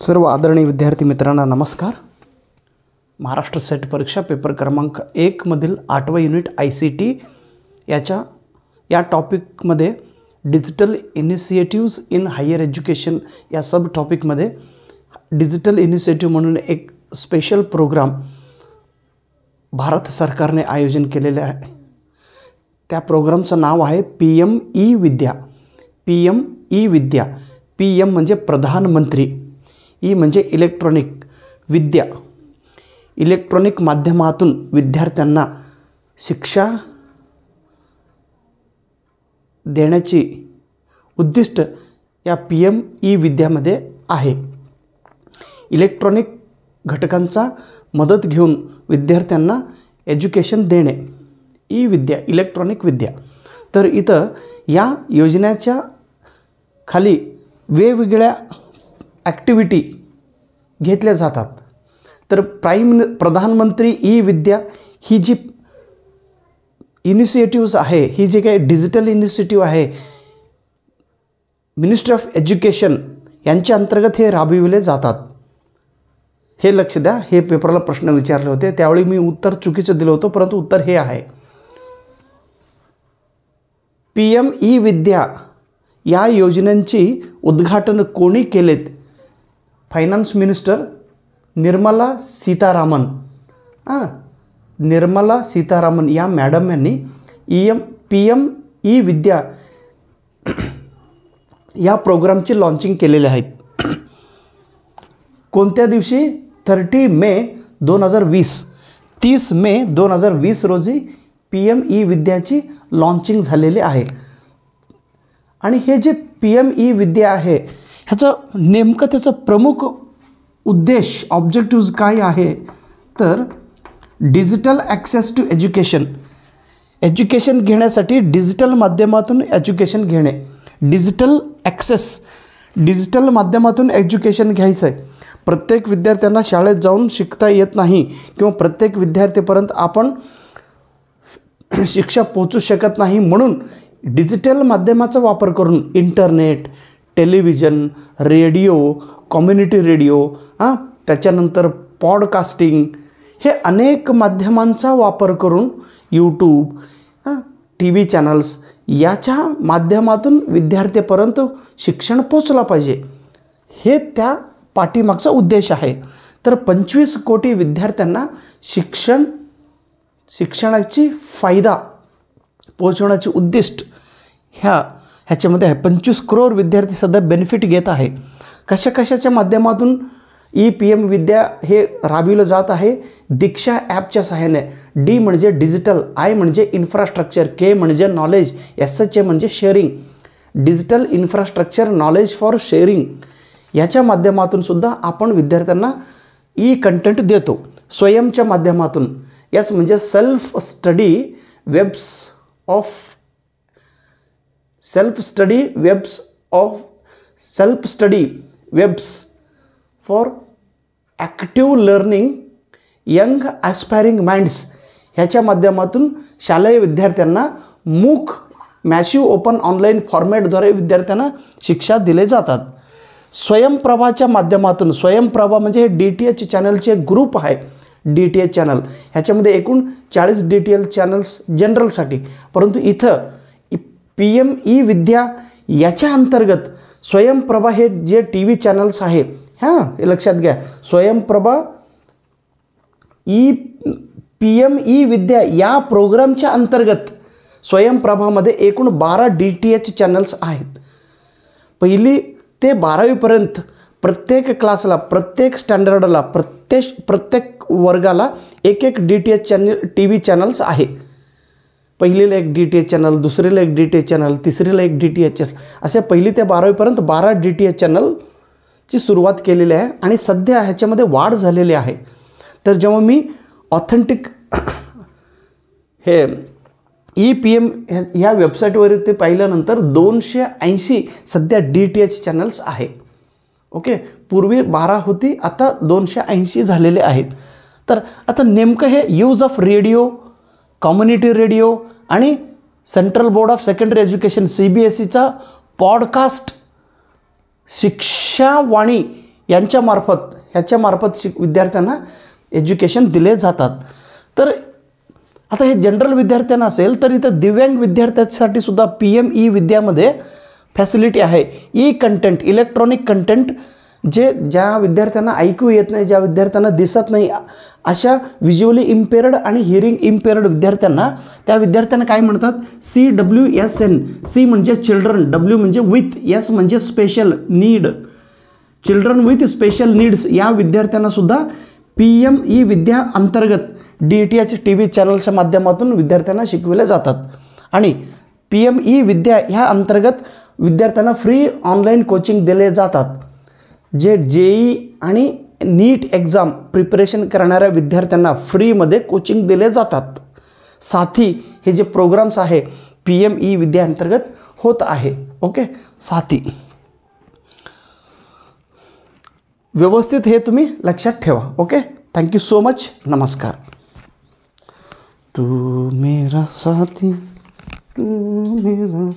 सर्व आदरणीय विद्यार्थी मित्रांना नमस्कार। महाराष्ट्र सेट परीक्षा पेपर क्रमांक 1 मधील 8वे युनिट ICT या टॉपिकमध्ये digital initiatives in higher education या सब टॉपिकमध्ये डिजिटल इनिशिएटिव्ह म्हणून एक स्पेशल प्रोग्राम भारत सरकारने आयोजन केलेले आहे। त्या प्रोग्रामचं नाव आहे PM ई-विद्या। PM ई-विद्या। PM म्हणजे प्रधानमंत्री, ई म्हणजे इलेक्ट्रॉनिक, विद्या इलेक्ट्रॉनिक माध्यमातून विद्यार्थ्यांना शिक्षा देण्याची उद्दिष्ट या PM ई-विद्यामध्ये आहे। इलेक्ट्रॉनिक घटकांचा मदत घेऊन विद्यार्थ्यांना एज्युकेशन देणे, ई-विद्या इलेक्ट्रॉनिक विद्या। तर इथं या योजनेच्या खाली वेगवेगळ्या ॲक्टिव्हिटी घेतल्या जातात। तर प्रधानमंत्री ई-विद्या ही जी इनिशिएटिव्स आहे, ही जी काही डिजिटल इनिशिएटिव्ह आहे, मिनिस्ट्री ऑफ एज्युकेशन यांच्या अंतर्गत हे राबविले जातात। हे लक्ष द्या, हे पेपरला प्रश्न विचारले होते त्यावेळी मी उत्तर चुकीचं दिलं होतं, परंतु उत्तर हे आहे। PM ई-विद्या या योजनेची उद्घाटन कोणी केलेत? Finance minister Nirmala Sitharaman. निर्मला सीतारामन या मॅडम यांनी PM ई-विद्या या प्रोग्रामची लॉन्चिंग केलेले आहेत। कोणत्या दिवशी? 30 मे 2020, 30 मे 2020 रोजी PM ई-विद्याची लॉन्चिंग झालेली आहे। आणि हे जे PM ई-विद्या आहे ह्याचं नेमकं त्याचं प्रमुख उद्देश, ऑब्जेक्टिव्ज काय आहे? तर digital access to education, education घेण्यासाठी डिजिटल माध्यमातून एज्युकेशन घेणे, डिजिटल ॲक्सेस, डिजिटल माध्यमातून एज्युकेशन घ्यायचं आहे। प्रत्येक विद्यार्थ्यांना शाळेत जाऊन शिकता येत नाही किंवा प्रत्येक विद्यार्थीपर्यंत आपण शिक्षा पोहोचू शकत नाही, म्हणून डिजिटल माध्यमाचा वापर करून internet, television, radio, community radio, त्याच्यानंतर पॉडकास्टिंग, हे अनेक माध्यमांचा वापर करून यूट्यूब, TV चॅनल्स याच्या माध्यमातून विद्यार्थ्यापर्यंत शिक्षण पोचला पाहिजे, हे त्या पाठीमागचा उद्देश आहे। तर 25 कोटी विद्यार्थ्यांना शिक्षणाची फायदा पोहोचवण्याचे उद्दिष्ट ह्याच्यामध्ये आहे। 25 करोड विद्यार्थी सध्या बेनिफिट घेत आहे। कशाच्या माध्यमातून PM विद्या हे राबविलं जात आहे? दीक्षा ॲपच्या सहाय्याने। D म्हणजे डिजिटल, I म्हणजे इन्फ्रास्ट्रक्चर, K म्हणजे नॉलेज, SH म्हणजे sharing, digital infrastructure knowledge for sharing याच्या माध्यमातून सुद्धा आपण विद्यार्थ्यांना कंटेंट देतो। स्वयंच्या माध्यमातून, S म्हणजे self study webs for active learning young aspiring minds ह्याच्या माध्यमातून शालेय विद्यार्थ्यांना मूक मॅसिव्ह ओपन ऑनलाईन फॉर्मॅटद्वारे विद्यार्थ्यांना शिक्षा दिले जातात। स्वयंप्रभाच्या माध्यमातून, स्वयंप्रभा म्हणजे हे DTH चॅनलचे एक ग्रुप आहे, DTH चॅनल, ह्याच्यामध्ये एकूण 40 DTH चॅनल्स जनरलसाठी, परंतु इथं PM ई-विद्या याच्या अंतर्गत स्वयंप्रभा हे जे TV चॅनल्स आहे, हे लक्षात घ्या, स्वयंप्रभा PM ई-विद्या या प्रोग्रामच्या अंतर्गत स्वयंप्रभामध्ये एकूण 12 DTH चॅनल्स आहेत। 1ली ते 12वीपर्यंत प्रत्येक क्लासला, प्रत्येक स्टँडर्डला, प्रत्येक वर्गाला एक DTH TV चॅनल्स आहे। पहिलीला एक DTH चॅनल, दुसरीला एक DTH चॅनल, तिसरीला एक DTH, असे 1ली ते 12वीपर्यंत 12 DTH चॅनलची सुरुवात केलेली आहे आणि सध्या ह्याच्यामध्ये वाढ झालेली आहे। तर जेव्हा मी ऑथेंटिक हे PM ह्या वेबसाईटवरती पाहिल्यानंतर 280 सध्या DTH चॅनल्स आहे। ओके, पूर्वी 12 होती, आता 280 झालेले आहेत। तर आता नेमकं हे use of radio, community radio आणि central board of secondary education CBSEचा पॉडकास्ट शिक्षावाणी ह्याच्यामार्फत विद्यार्थ्यांना एज्युकेशन दिले जातात. तर आता हे जनरल विद्यार्थ्यांना असेल तर इथं दिव्यांग विद्यार्थ्यांसाठी सुद्धा PM-E विद्यामध्ये फॅसिलिटी आहे. कंटेंट, इलेक्ट्रॉनिक कंटेंट, ज्या विद्यार्थ्यांना ऐकू येत नाही, ज्या विद्यार्थ्यांना दिसत नाही, अशा व्हिज्युअली इम्पेअर्ड आणि हिअरिंग इम्पेअर्ड विद्यार्थ्यांना, त्या विद्यार्थ्यांना काय म्हणतात, CWSN. C म्हणजे चिल्ड्रन, W म्हणजे विथ, S म्हणजे special need, children with special needs या विद्यार्थ्यांना सुद्धा PM-E विद्या अंतर्गत DTH TV चॅनल्सच्या माध्यमातून विद्यार्थ्यांना शिकविले जातात. आणि PM-E विद्या ह्या अंतर्गत विद्यार्थ्यांना फ्री ऑनलाईन कोचिंग दिले जातात. जे JEE आणि नीट एक्झाम प्रिपरेशन करणाऱ्या विद्यार्थ्यांना फ्रीमध्ये कोचिंग दिले जातात. साथी हे जे प्रोग्राम्स आहे PM-E विद्या अंतर्गत होत आहे. ओके, साथी व्यवस्थित हे तुम्ही लक्षात ठेवा. Okay, thank you so much. नमस्कार. तू मेरा साथी, तू मेरा